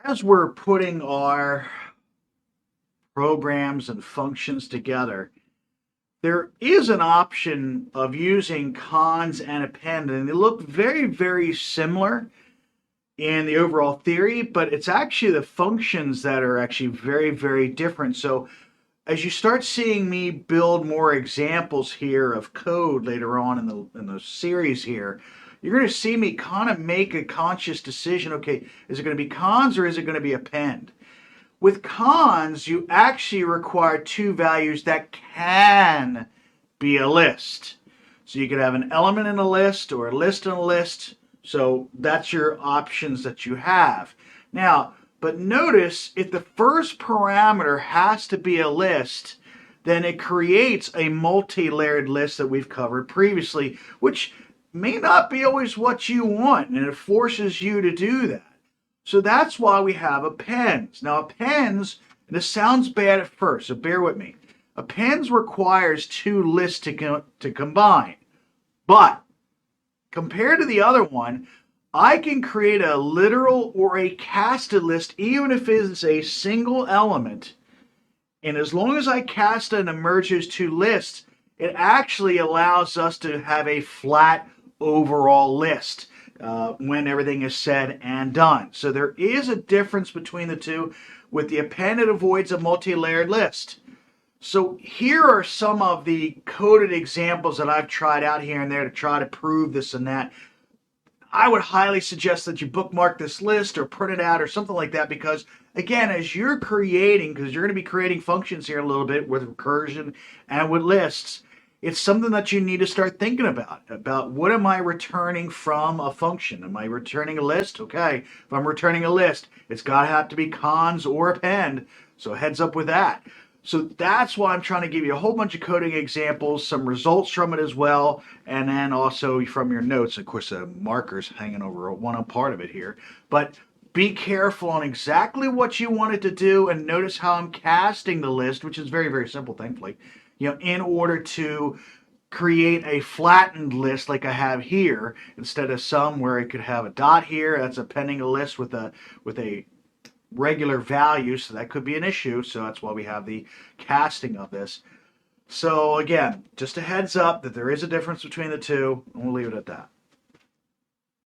As we're putting our programs and functions together, there is an option of using cons and append, and they look very, very similar in the overall theory, but it's actually the functions that are actually very, very different. So as you start seeing me build more examples here of code later on in the series here, you're going to see me kind of make a conscious decision. Okay, is it going to be cons or is it going to be append? With cons, you actually require two values that can be a list. So you could have an element in a list or a list in a list. So that's your options that you have. Now, but notice if the first parameter has to be a list, then it creates a multi-layered list that we've covered previously, which may not be always what you want, and it forces you to do that. So that's why we have appends. Now appends, and this sounds bad at first, so bear with me. Appends requires two lists to combine. But compared to the other one, I can create a literal or a casted list even if it is a single element. And as long as I cast and merge those two lists, it actually allows us to have a flat overall list when everything is said and done. So there is a difference between the two. With the append, it avoids a multi-layered list. So here are some of the coded examples that I've tried out here and there to try to prove this and that. I would highly suggest that you bookmark this list or print it out or something like that, because again, as you're creating, because you're going to be creating functions here a little bit with recursion and with lists, it's something that you need to start thinking about what am I returning from a function? Am I returning a list? Okay, if I'm returning a list, it's got to have to be cons or append, so heads up with that. So that's why I'm trying to give you a whole bunch of coding examples, some results from it as well, and then also from your notes. Of course, the marker's hanging over one part of it here. But be careful on exactly what you want it to do, and notice how I'm casting the list, which is very, very simple, thankfully, in order to create a flattened list like I have here, instead of some where it could have a dot here. That's appending a list with a regular value, so that could be an issue. So that's why we have the casting of this. So again, just a heads up that there is a difference between the two, and we'll leave it at that.